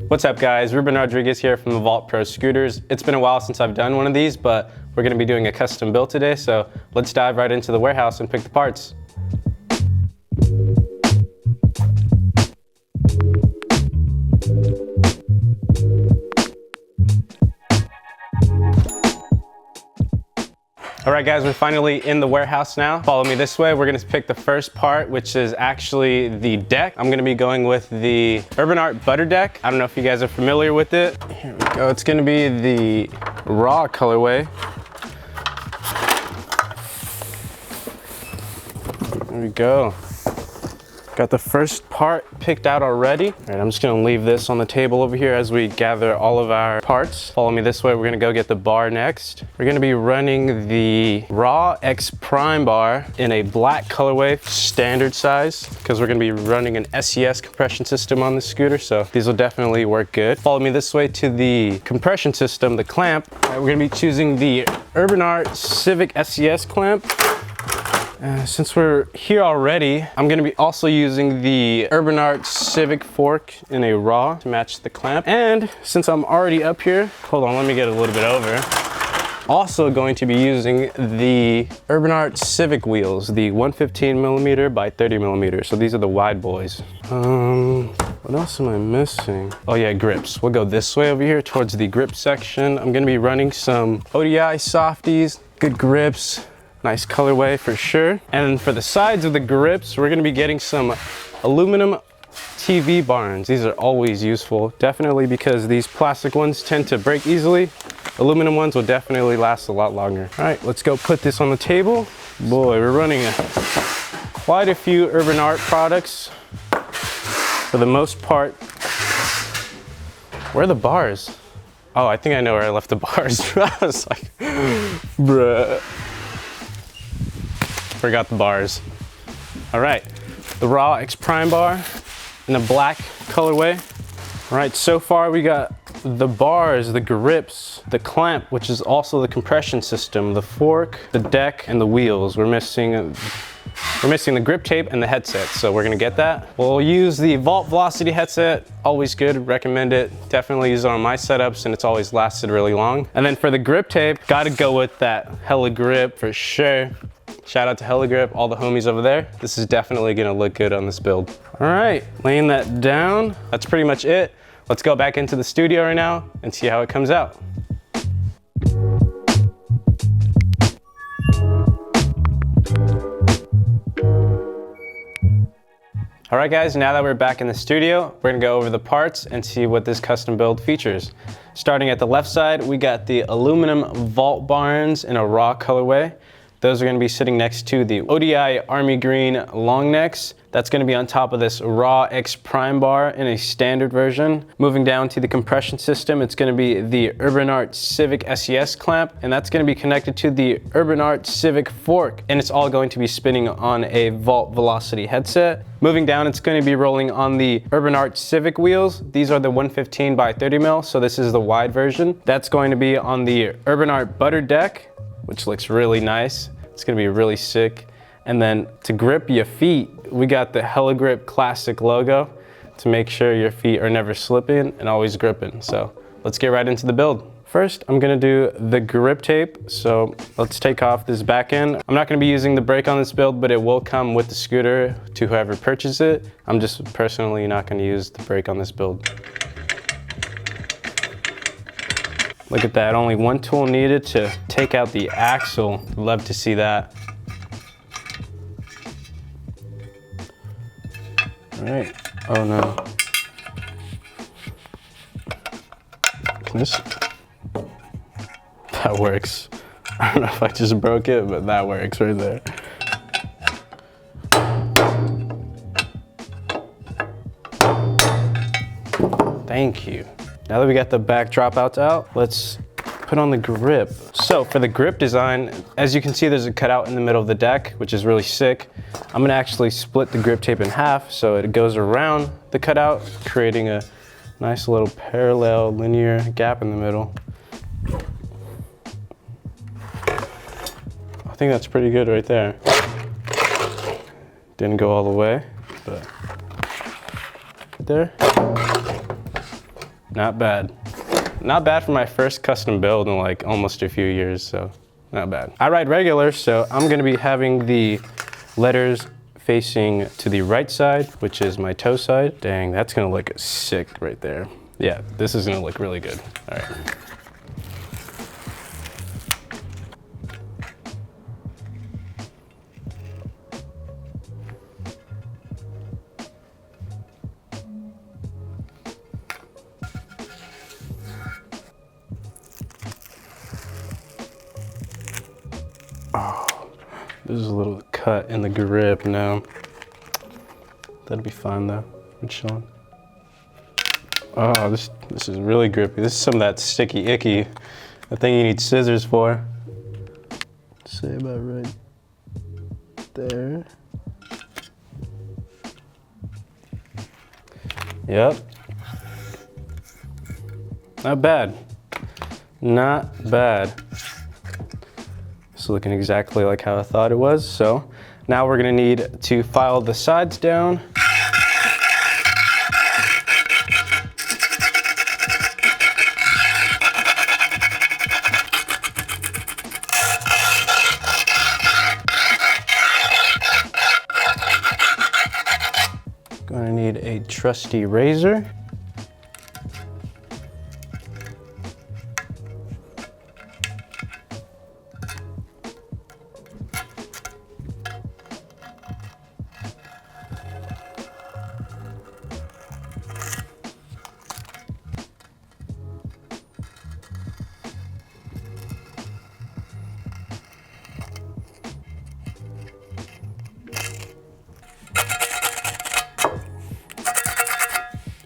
What's up guys, Ruben Rodriguez here from TheVaultProScooters. It's been a while since I've done one of these, but we're gonna be doing a custom build today, so let's dive right into the warehouse and pick the parts. All right guys, we're finally in the warehouse now. Follow me this way. We're gonna pick the first part, which is actually the deck. I'm gonna be going with the Urban Art Butter Deck. I don't know if you guys are familiar with it. Here we go, it's gonna be the raw colorway. There we go. Got the first part picked out already. All right, I'm just gonna leave this on the table over here as we gather all of our parts. Follow me this way, we're gonna go get the bar next. We're gonna be running the Raw X Prime bar in a black colorway, standard size, because we're gonna be running an SES compression system on the scooter, so these will definitely work good. Follow me this way to the compression system, the clamp. All right, we're gonna be choosing the Urban Art Civic SES clamp. Since we're here already, I'm gonna be also using the Urban Art Civic fork in a raw to match the clamp. And since I'm already up here, hold on, let me get a little bit over. Also going to be using the Urban Art Civic wheels, the 115mm by 30mm. So these are the wide boys. What else am I missing? Oh yeah, grips. We'll go this way over here towards the grip section. I'm gonna be running some ODI softies, good grips. Nice colorway for sure. And for the sides of the grips, we're gonna be getting some aluminum TV barns. These are always useful, definitely, because these plastic ones tend to break easily. Aluminum ones will definitely last a lot longer. All right, let's go put this on the table. Boy, we're running quite a few Urban Art products. For the most part, where are the bars? Oh, I think I know where I left the bars. I was like, bruh. Forgot the bars. All right, the Raw X Prime bar in a black colorway. All right, so far we got the bars, the grips, the clamp, which is also the compression system, the fork, the deck, and the wheels. We're missing the grip tape and the headset, so we're gonna get that. We'll use the Vault Velocity headset, always good, recommend it. Definitely use it on my setups and it's always lasted really long. And then for the grip tape, gotta go with that Hella Grip for sure. Shout out to Hella Grip, all the homies over there. This is definitely gonna look good on this build. All right, laying that down, that's pretty much it. Let's go back into the studio right now and see how it comes out. All right guys, now that we're back in the studio, we're gonna go over the parts and see what this custom build features. Starting at the left side, we got the aluminum vault barns in a raw colorway. Those are gonna be sitting next to the ODI Army Green long necks. That's gonna be on top of this Raw X Prime bar in a standard version. Moving down to the compression system, it's gonna be the Urban Art Civic SES clamp, and that's gonna be connected to the Urban Art Civic fork, and it's all going to be spinning on a Vault Velocity headset. Moving down, it's gonna be rolling on the Urban Art Civic wheels. These are the 115 by 30mm, so this is the wide version. That's going to be on the Urban Art Butter Deck, which looks really nice. It's gonna be really sick. And then to grip your feet, we got the Hella Grip Classic logo to make sure your feet are never slipping and always gripping. So let's get right into the build. First, I'm gonna do the grip tape. So let's take off this back end. I'm not gonna be using the brake on this build, but it will come with the scooter to whoever purchases it. I'm just personally not gonna use the brake on this build. Look at that, only one tool needed to take out the axle. Love to see that. All right, oh no. That works. I don't know if I just broke it, but that works right there. Thank you. Now that we got the back dropouts out, let's put on the grip. So for the grip design, as you can see, there's a cutout in the middle of the deck, which is really sick. I'm gonna actually split the grip tape in half so it goes around the cutout, creating a nice little parallel linear gap in the middle. I think that's pretty good right there. Didn't go all the way, but there. Not bad. Not bad for my first custom build in like almost a few years, so not bad. I ride regular, so I'm gonna be having the letters facing to the right side, which is my toe side. Dang, that's gonna look sick right there. Yeah, this is gonna look really good. All right. Oh, there's a little cut in the grip now. That'd be fine though. We're chilling. Oh, this is really grippy. This is some of that sticky icky. I think you need scissors for. Say about right there. Yep. Not bad. Not bad. It's looking exactly like how I thought it was. So now we're gonna need to file the sides down. Gonna need a trusty razor.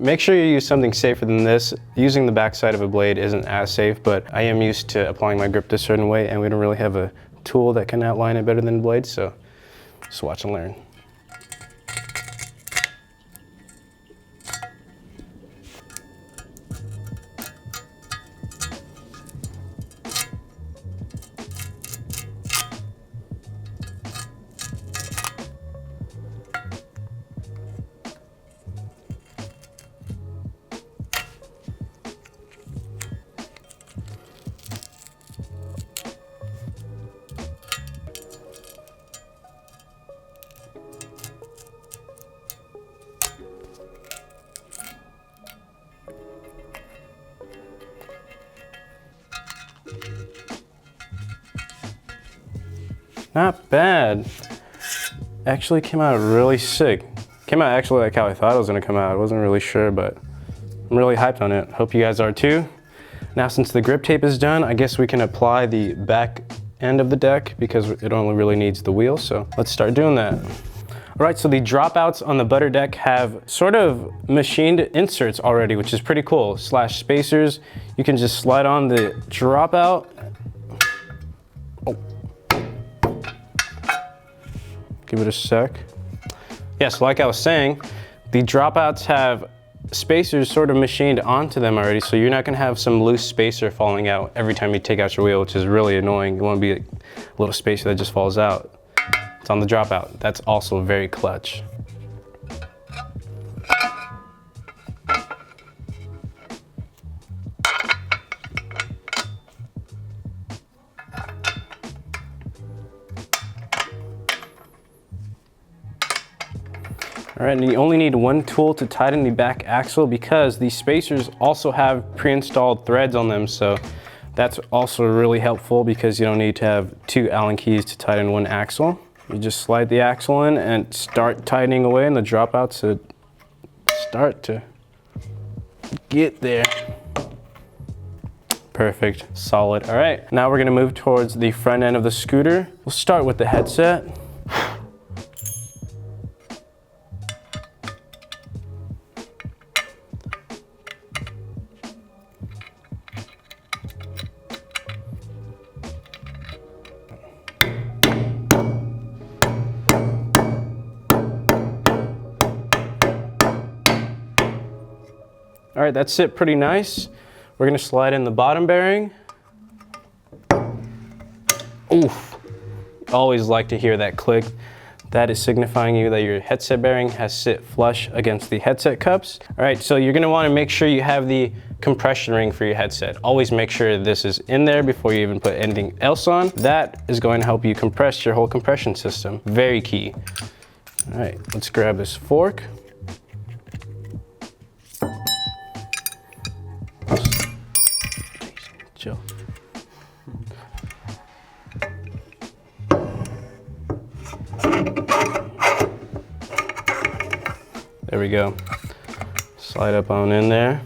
Make sure you use something safer than this. Using the backside of a blade isn't as safe, but I am used to applying my grip this certain way, and we don't really have a tool that can outline it better than the blade, so just watch and learn. Not bad. Actually came out really sick. Came out actually like how I thought it was gonna come out. I wasn't really sure, but I'm really hyped on it. Hope you guys are too. Now since the grip tape is done, I guess we can apply the back end of the deck because it only really needs the wheel, so let's start doing that. All right, so the dropouts on the butter deck have sort of machined inserts already, which is pretty cool, slash spacers. You can just slide on the dropout. Oh. Give it a sec. Yeah, so like I was saying, the dropouts have spacers sort of machined onto them already, so you're not gonna have some loose spacer falling out every time you take out your wheel, which is really annoying. You wanna be a little spacer that just falls out. It's on the dropout. That's also very clutch. All right, and you only need one tool to tighten the back axle because these spacers also have pre-installed threads on them, so that's also really helpful because you don't need to have two Allen keys to tighten one axle. You just slide the axle in and start tightening away, and the dropouts should start to get there. Perfect, solid. All right, now we're gonna move towards the front end of the scooter. We'll start with the headset. All right, that's it, pretty nice. We're gonna slide in the bottom bearing. Oof, always like to hear that click. That is signifying you that your headset bearing has sit flush against the headset cups. All right, so you're gonna wanna make sure you have the compression ring for your headset. Always make sure this is in there before you even put anything else on. That is going to help you compress your whole compression system. Very key. All right, let's grab this fork. Chill. There we go. Slide up on in there.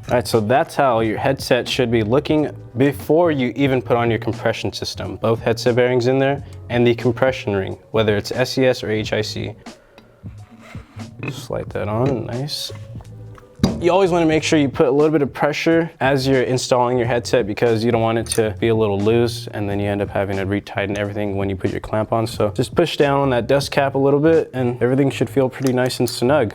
All right, so that's how your headset should be looking before you even put on your compression system. Both headset bearings in there and the compression ring, whether it's SES or HIC. Slide that on, nice. You always want to make sure you put a little bit of pressure as you're installing your headset because you don't want it to be a little loose and then you end up having to retighten everything when you put your clamp on. So just push down on that dust cap a little bit and everything should feel pretty nice and snug.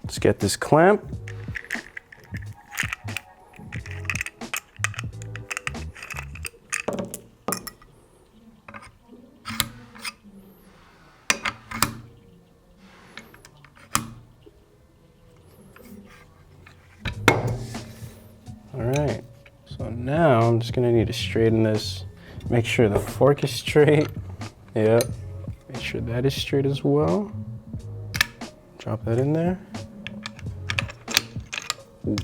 Let's get this clamp. All right, so now I'm just gonna need to straighten this. Make sure the fork is straight. Yep, make sure that is straight as well. Drop that in there. Ooh.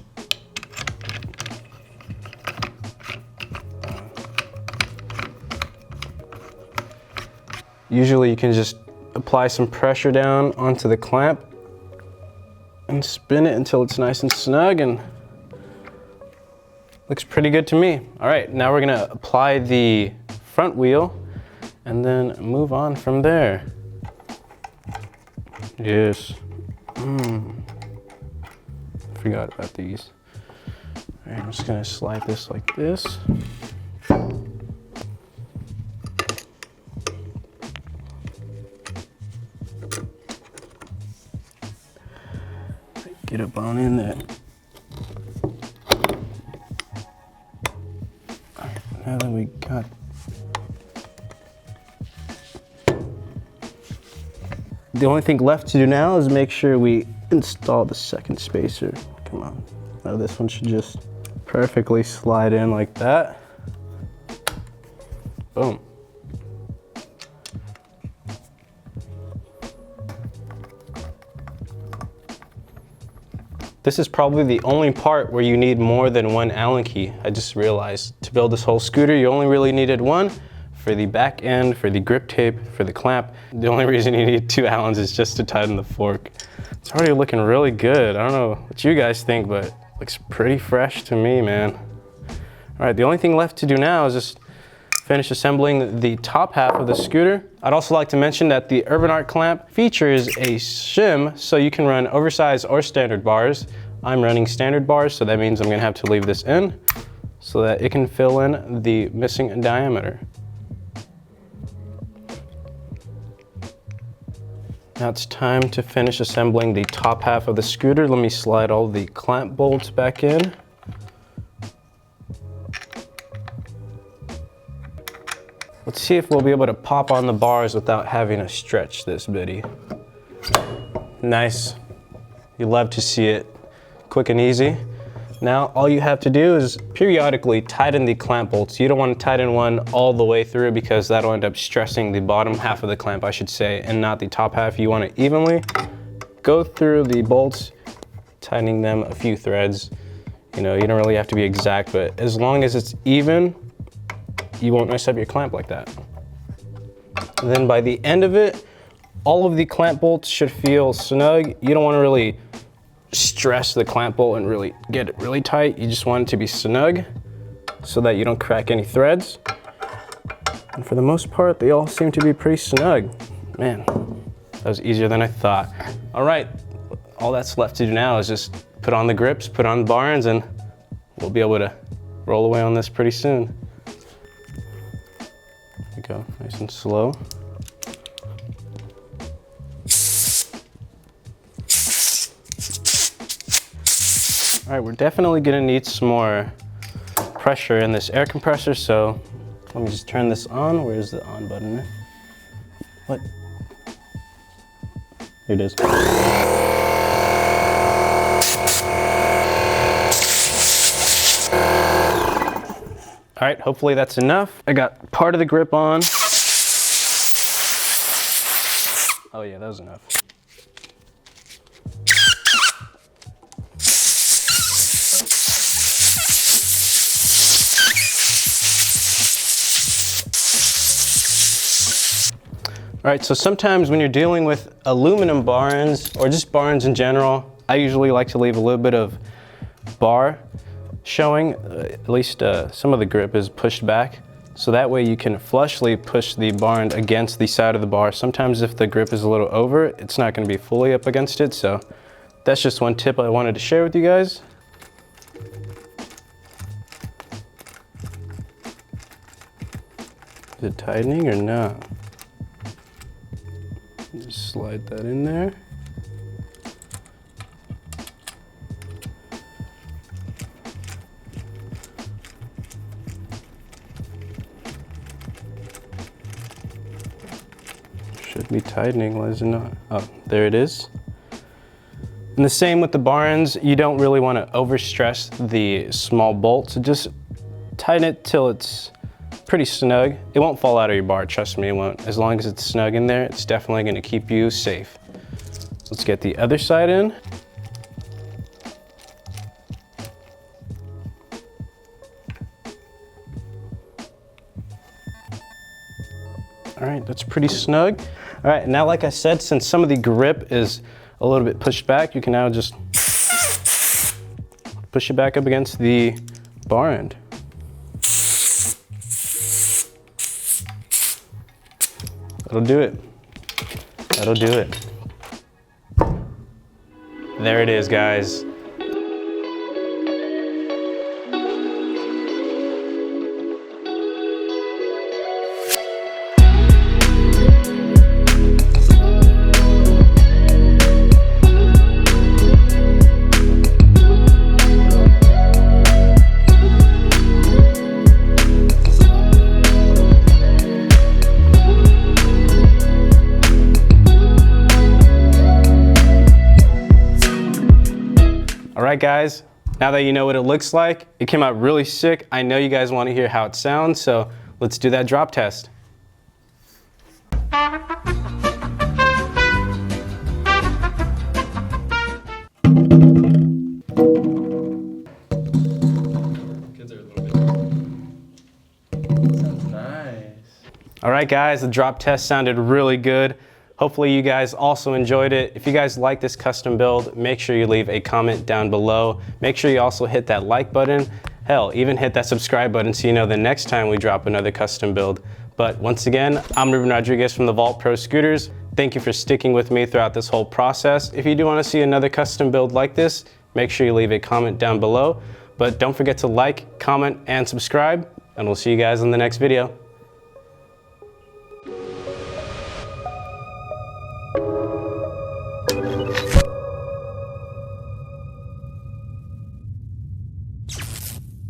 Usually you can just apply some pressure down onto the clamp and spin it until it's nice and snug and looks pretty good to me. All right, now we're gonna apply the front wheel and then move on from there. Yes. Forgot about these. All right, I'm just gonna slide this like this. Get up on in there. All right, now that we got the only thing left to do now is make sure we install the second spacer. Come on. Now this one should just perfectly slide in like that. Boom. This is probably the only part where you need more than one Allen key. I just realized to build this whole scooter, you only really needed one. For the back end, for the grip tape, for the clamp, the only reason you need 2 Allens is just to tighten the fork. It's already looking really good. I don't know what you guys think, but it looks pretty fresh to me, man. All right, the only thing left to do now is just finish assembling the top half of the scooter. I'd also like to mention that the Urban Art clamp features a shim, so you can run oversized or standard bars. I'm running standard bars, so that means I'm gonna have to leave this in so that it can fill in the missing diameter. Now it's time to finish assembling the top half of the scooter. Let me slide all the clamp bolts back in. Let's see if we'll be able to pop on the bars without having to stretch this bitty. Nice. You love to see it. Quick and easy. Now all you have to do is periodically tighten the clamp bolts. You don't want to tighten one all the way through because that'll end up stressing the bottom half of the clamp, I should say, and not the top half. You want to evenly go through the bolts, tightening them a few threads. You know, you don't really have to be exact, but as long as it's even, you won't mess up your clamp like that. And then by the end of it, all of the clamp bolts should feel snug. You don't want to really stress the clamp bolt and really get it really tight. You just want it to be snug so that you don't crack any threads. And for the most part, they all seem to be pretty snug. Man, that was easier than I thought. All right, all that's left to do now is just put on the grips, put on the barns, and we'll be able to roll away on this pretty soon. There we go, nice and slow. All right, we're definitely gonna need some more pressure in this air compressor, so let me just turn this on. Where's the on button? What? Here it is. All right, hopefully that's enough. I got part of the grip on. Oh yeah, that was enough. All right, so sometimes when you're dealing with aluminum barns or just barns in general, I usually like to leave a little bit of bar showing, at least some of the grip is pushed back. So that way you can flushly push the barn against the side of the bar. Sometimes if the grip is a little over, it's not gonna be fully up against it. So that's just one tip I wanted to share with you guys. Is it tightening or not? Just slide that in there. Should be tightening, why is it not? Oh, there it is. And the same with the barns, you don't really want to overstress the small bolt, so just tighten it till it's pretty snug. It won't fall out of your bar, trust me, it won't. As long as it's snug in there, it's definitely going to keep you safe. Let's get the other side in. All right, that's pretty snug. All right, now like I said, since some of the grip is a little bit pushed back, you can now just push it back up against the bar end. That'll do it. That'll do it. There it is, guys. All right, guys, now that you know what it looks like, it came out really sick. I know you guys want to hear how it sounds, so let's do that drop test. Sounds nice. All right, guys, the drop test sounded really good. Hopefully you guys also enjoyed it. If you guys like this custom build, make sure you leave a comment down below. Make sure you also hit that like button. Hell, even hit that subscribe button so you know the next time we drop another custom build. But once again, I'm Ruben Rodriguez from TheVaultProScooters. Thank you for sticking with me throughout this whole process. If you do want to see another custom build like this, make sure you leave a comment down below. But don't forget to like, comment, and subscribe, and we'll see you guys in the next video.